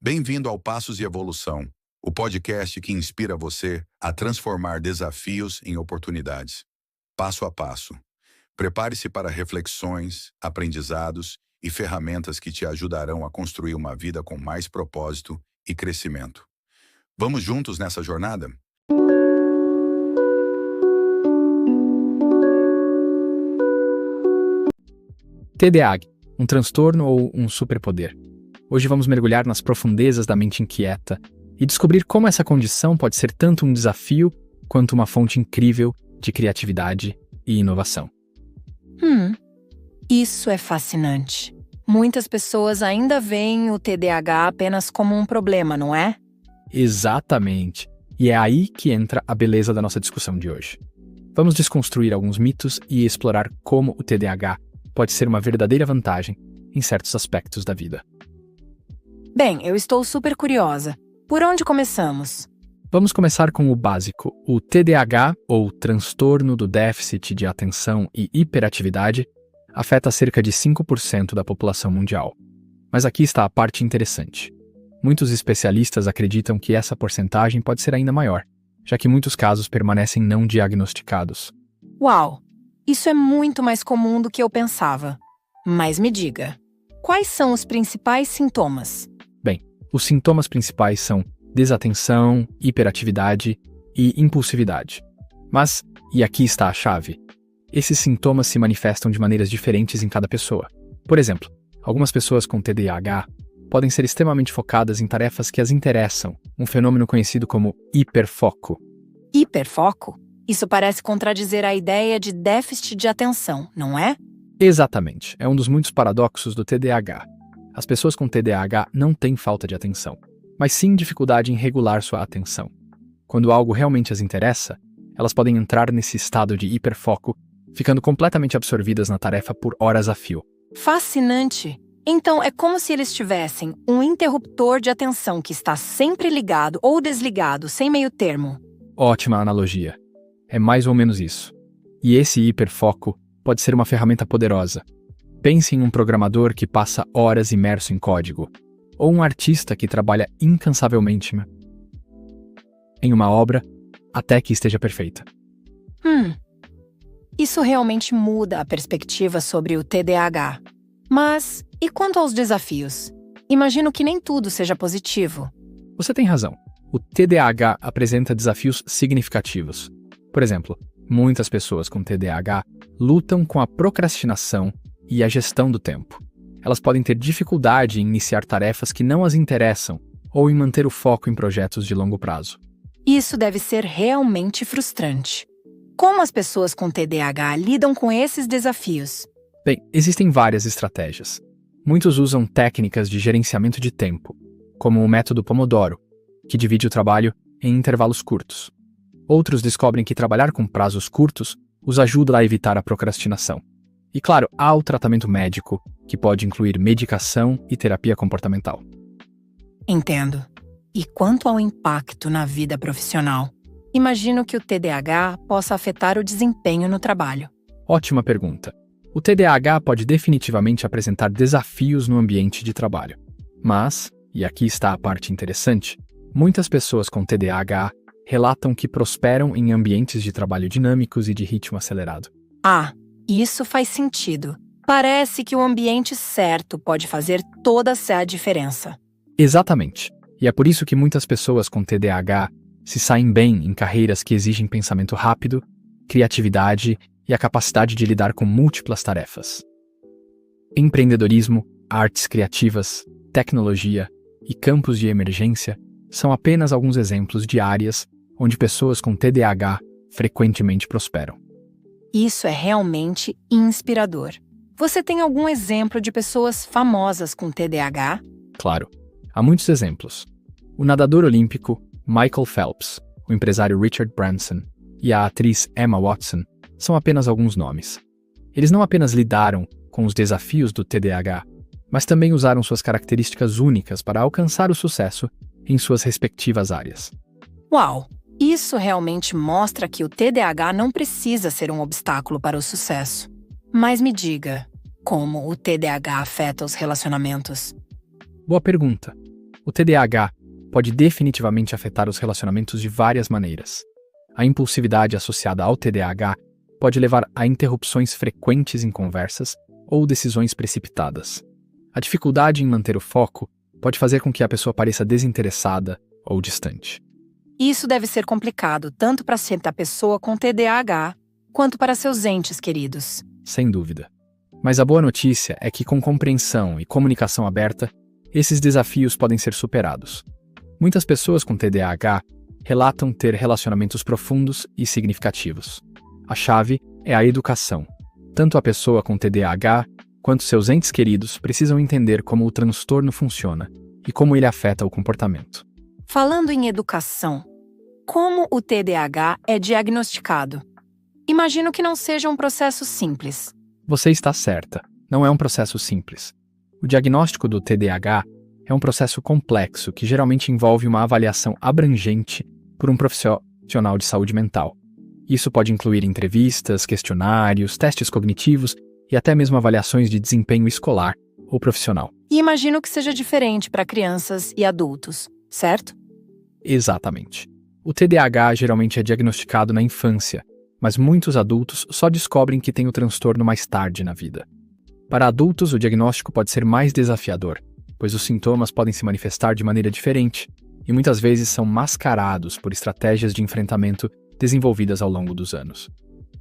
Bem-vindo ao Passos e Evolução, o podcast que inspira você a transformar desafios em oportunidades. Passo a passo. Prepare-se para reflexões, aprendizados e ferramentas que te ajudarão a construir uma vida com mais propósito e crescimento. Vamos juntos nessa jornada? TDAH, um transtorno ou um superpoder? Hoje vamos mergulhar nas profundezas da mente inquieta e descobrir como essa condição pode ser tanto um desafio quanto uma fonte incrível de criatividade e inovação. Isso é fascinante. Muitas pessoas ainda veem o TDAH apenas como um problema, não é? Exatamente. E é aí que entra a beleza da nossa discussão de hoje. Vamos desconstruir alguns mitos e explorar como o TDAH pode ser uma verdadeira vantagem em certos aspectos da vida. Bem, eu estou super curiosa. Por onde começamos? Vamos começar com o básico. O TDAH, ou transtorno do déficit de atenção e hiperatividade, afeta cerca de 5% da população mundial. Mas aqui está a parte interessante. Muitos especialistas acreditam que essa porcentagem pode ser ainda maior, já que muitos casos permanecem não diagnosticados. Uau! Isso é muito mais comum do que eu pensava. Mas me diga, quais são os principais sintomas? Bem, os sintomas principais são desatenção, hiperatividade e impulsividade. Mas, e aqui está a chave, esses sintomas se manifestam de maneiras diferentes em cada pessoa. Por exemplo, algumas pessoas com TDAH podem ser extremamente focadas em tarefas que as interessam, um fenômeno conhecido como hiperfoco. Hiperfoco? Isso parece contradizer a ideia de déficit de atenção, não é? Exatamente, é um dos muitos paradoxos do TDAH. As pessoas com TDAH não têm falta de atenção, mas sim dificuldade em regular sua atenção. Quando algo realmente as interessa, elas podem entrar nesse estado de hiperfoco, ficando completamente absorvidas na tarefa por horas a fio. Fascinante! Então, é como se eles tivessem um interruptor de atenção que está sempre ligado ou desligado, sem meio termo. Ótima analogia. É mais ou menos isso. E esse hiperfoco pode ser uma ferramenta poderosa. Pense em um programador que passa horas imerso em código, ou um artista que trabalha incansavelmente em uma obra até que esteja perfeita. Isso realmente muda a perspectiva sobre o TDAH. Mas, e quanto aos desafios? Imagino que nem tudo seja positivo. Você tem razão. O TDAH apresenta desafios significativos. Por exemplo, muitas pessoas com TDAH lutam com a procrastinação e a gestão do tempo. Elas podem ter dificuldade em iniciar tarefas que não as interessam ou em manter o foco em projetos de longo prazo. Isso deve ser realmente frustrante. Como as pessoas com TDAH lidam com esses desafios? Bem, existem várias estratégias. Muitos usam técnicas de gerenciamento de tempo, como o método Pomodoro, que divide o trabalho em intervalos curtos. Outros descobrem que trabalhar com prazos curtos os ajuda a evitar a procrastinação. E claro, há o tratamento médico, que pode incluir medicação e terapia comportamental. Entendo. E quanto ao impacto na vida profissional? Imagino que o TDAH possa afetar o desempenho no trabalho. Ótima pergunta. O TDAH pode definitivamente apresentar desafios no ambiente de trabalho. Mas, e aqui está a parte interessante, muitas pessoas com TDAH relatam que prosperam em ambientes de trabalho dinâmicos e de ritmo acelerado. Isso faz sentido. Parece que o ambiente certo pode fazer toda a diferença. Exatamente. E é por isso que muitas pessoas com TDAH se saem bem em carreiras que exigem pensamento rápido, criatividade e a capacidade de lidar com múltiplas tarefas. Empreendedorismo, artes criativas, tecnologia e campos de emergência são apenas alguns exemplos de áreas onde pessoas com TDAH frequentemente prosperam. Isso é realmente inspirador. Você tem algum exemplo de pessoas famosas com TDAH? Claro, há muitos exemplos. O nadador olímpico Michael Phelps, o empresário Richard Branson e a atriz Emma Watson são apenas alguns nomes. Eles não apenas lidaram com os desafios do TDAH, mas também usaram suas características únicas para alcançar o sucesso em suas respectivas áreas. Uau! Isso realmente mostra que o TDAH não precisa ser um obstáculo para o sucesso. Mas me diga, como o TDAH afeta os relacionamentos? Boa pergunta. O TDAH pode definitivamente afetar os relacionamentos de várias maneiras. A impulsividade associada ao TDAH pode levar a interrupções frequentes em conversas ou decisões precipitadas. A dificuldade em manter o foco pode fazer com que a pessoa pareça desinteressada ou distante. Isso deve ser complicado tanto para a pessoa com TDAH quanto para seus entes queridos. Sem dúvida. Mas a boa notícia é que, com compreensão e comunicação aberta, esses desafios podem ser superados. Muitas pessoas com TDAH relatam ter relacionamentos profundos e significativos. A chave é a educação. Tanto a pessoa com TDAH quanto seus entes queridos precisam entender como o transtorno funciona e como ele afeta o comportamento. Falando em educação, como o TDAH é diagnosticado? Imagino que não seja um processo simples. Você está certa, não é um processo simples. O diagnóstico do TDAH é um processo complexo que geralmente envolve uma avaliação abrangente por um profissional de saúde mental. Isso pode incluir entrevistas, questionários, testes cognitivos e até mesmo avaliações de desempenho escolar ou profissional. E imagino que seja diferente para crianças e adultos, certo? Exatamente. O TDAH geralmente é diagnosticado na infância, mas muitos adultos só descobrem que têm o transtorno mais tarde na vida. Para adultos, o diagnóstico pode ser mais desafiador, pois os sintomas podem se manifestar de maneira diferente e muitas vezes são mascarados por estratégias de enfrentamento desenvolvidas ao longo dos anos.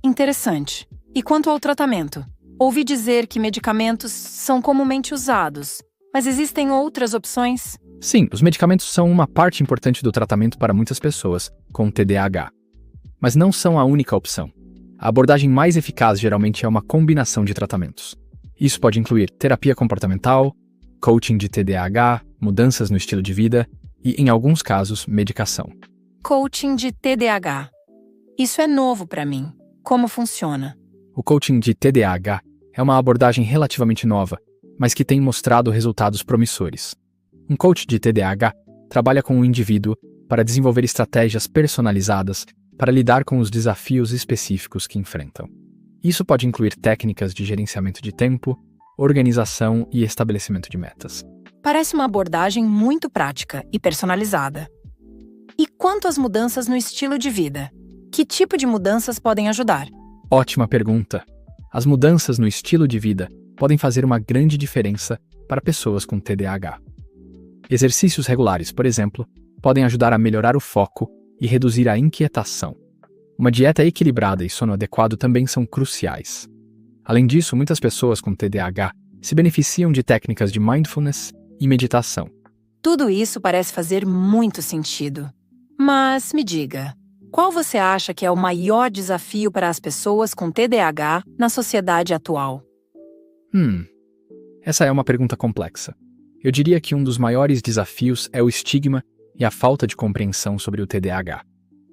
Interessante. E quanto ao tratamento? Ouvi dizer que medicamentos são comumente usados, mas existem outras opções? Sim, os medicamentos são uma parte importante do tratamento para muitas pessoas com TDAH. Mas não são a única opção. A abordagem mais eficaz geralmente é uma combinação de tratamentos. Isso pode incluir terapia comportamental, coaching de TDAH, mudanças no estilo de vida e, em alguns casos, medicação. Coaching de TDAH. Isso é novo para mim. Como funciona? O coaching de TDAH é uma abordagem relativamente nova, mas que tem mostrado resultados promissores. Um coach de TDAH trabalha com o indivíduo para desenvolver estratégias personalizadas para lidar com os desafios específicos que enfrentam. Isso pode incluir técnicas de gerenciamento de tempo, organização e estabelecimento de metas. Parece uma abordagem muito prática e personalizada. E quanto às mudanças no estilo de vida? Que tipo de mudanças podem ajudar? Ótima pergunta. As mudanças no estilo de vida podem fazer uma grande diferença para pessoas com TDAH. Exercícios regulares, por exemplo, podem ajudar a melhorar o foco e reduzir a inquietação. Uma dieta equilibrada e sono adequado também são cruciais. Além disso, muitas pessoas com TDAH se beneficiam de técnicas de mindfulness e meditação. Tudo isso parece fazer muito sentido. Mas me diga, qual você acha que é o maior desafio para as pessoas com TDAH na sociedade atual? Essa é uma pergunta complexa. Eu diria que um dos maiores desafios é o estigma e a falta de compreensão sobre o TDAH.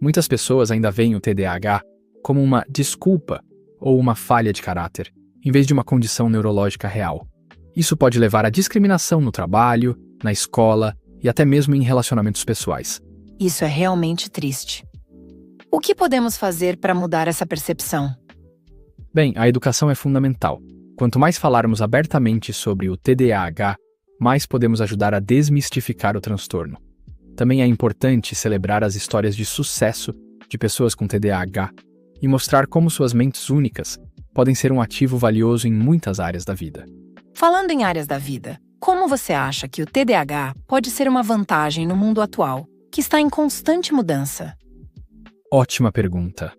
Muitas pessoas ainda veem o TDAH como uma desculpa ou uma falha de caráter, em vez de uma condição neurológica real. Isso pode levar à discriminação no trabalho, na escola e até mesmo em relacionamentos pessoais. Isso é realmente triste. O que podemos fazer para mudar essa percepção? Bem, a educação é fundamental. Quanto mais falarmos abertamente sobre o TDAH, mais podemos ajudar a desmistificar o transtorno. Também é importante celebrar as histórias de sucesso de pessoas com TDAH e mostrar como suas mentes únicas podem ser um ativo valioso em muitas áreas da vida. Falando em áreas da vida, como você acha que o TDAH pode ser uma vantagem no mundo atual, que está em constante mudança? Ótima pergunta.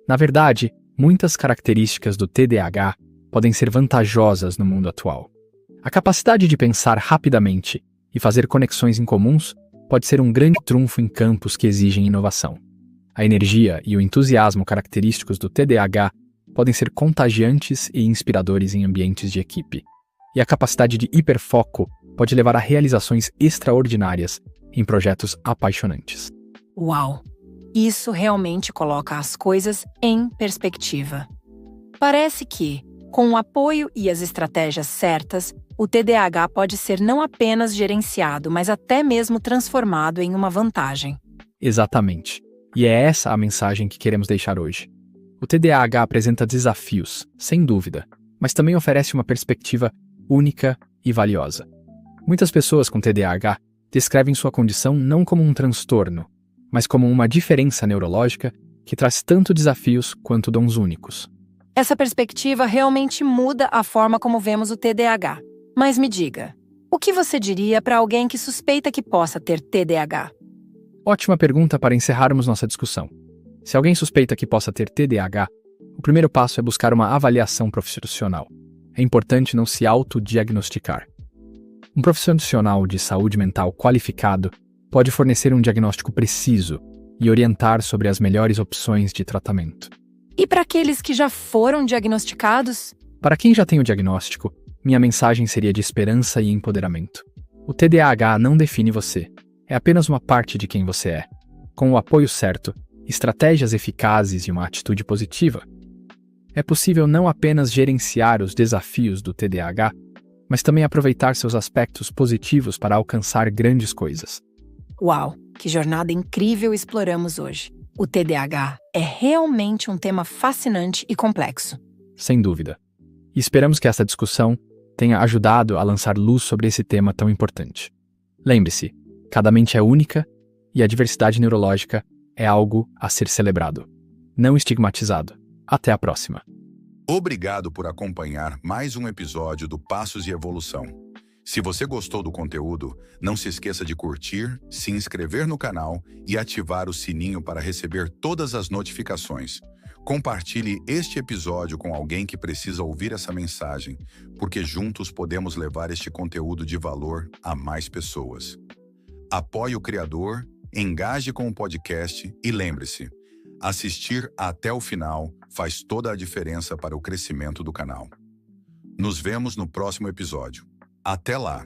Na verdade, muitas características do TDAH podem ser vantajosas no mundo atual. A capacidade de pensar rapidamente e fazer conexões incomuns pode ser um grande trunfo em campos que exigem inovação. A energia e o entusiasmo característicos do TDAH podem ser contagiantes e inspiradores em ambientes de equipe. E a capacidade de hiperfoco pode levar a realizações extraordinárias em projetos apaixonantes. Uau! Isso realmente coloca as coisas em perspectiva. Parece que, com o apoio e as estratégias certas, o TDAH pode ser não apenas gerenciado, mas até mesmo transformado em uma vantagem. Exatamente. E é essa a mensagem que queremos deixar hoje. O TDAH apresenta desafios, sem dúvida, mas também oferece uma perspectiva única e valiosa. Muitas pessoas com TDAH descrevem sua condição não como um transtorno, mas como uma diferença neurológica que traz tanto desafios quanto dons únicos. Essa perspectiva realmente muda a forma como vemos o TDAH. Mas me diga, o que você diria para alguém que suspeita que possa ter TDAH? Ótima pergunta para encerrarmos nossa discussão. Se alguém suspeita que possa ter TDAH, o primeiro passo é buscar uma avaliação profissional. É importante não se autodiagnosticar. Um profissional de saúde mental qualificado pode fornecer um diagnóstico preciso e orientar sobre as melhores opções de tratamento. E para aqueles que já foram diagnosticados? Para quem já tem o diagnóstico, minha mensagem seria de esperança e empoderamento. O TDAH não define você, é apenas uma parte de quem você é. Com o apoio certo, estratégias eficazes e uma atitude positiva, é possível não apenas gerenciar os desafios do TDAH, mas também aproveitar seus aspectos positivos para alcançar grandes coisas. Uau, que jornada incrível exploramos hoje. O TDAH é realmente um tema fascinante e complexo. Sem dúvida. E esperamos que essa discussão tenha ajudado a lançar luz sobre esse tema tão importante. Lembre-se, cada mente é única e a diversidade neurológica é algo a ser celebrado, não estigmatizado. Até a próxima. Obrigado por acompanhar mais um episódio do Passos e Evolução. Se você gostou do conteúdo, não se esqueça de curtir, se inscrever no canal e ativar o sininho para receber todas as notificações. Compartilhe este episódio com alguém que precisa ouvir essa mensagem, porque juntos podemos levar este conteúdo de valor a mais pessoas. Apoie o criador, engaje com o podcast e lembre-se, assistir até o final faz toda a diferença para o crescimento do canal. Nos vemos no próximo episódio. Até lá!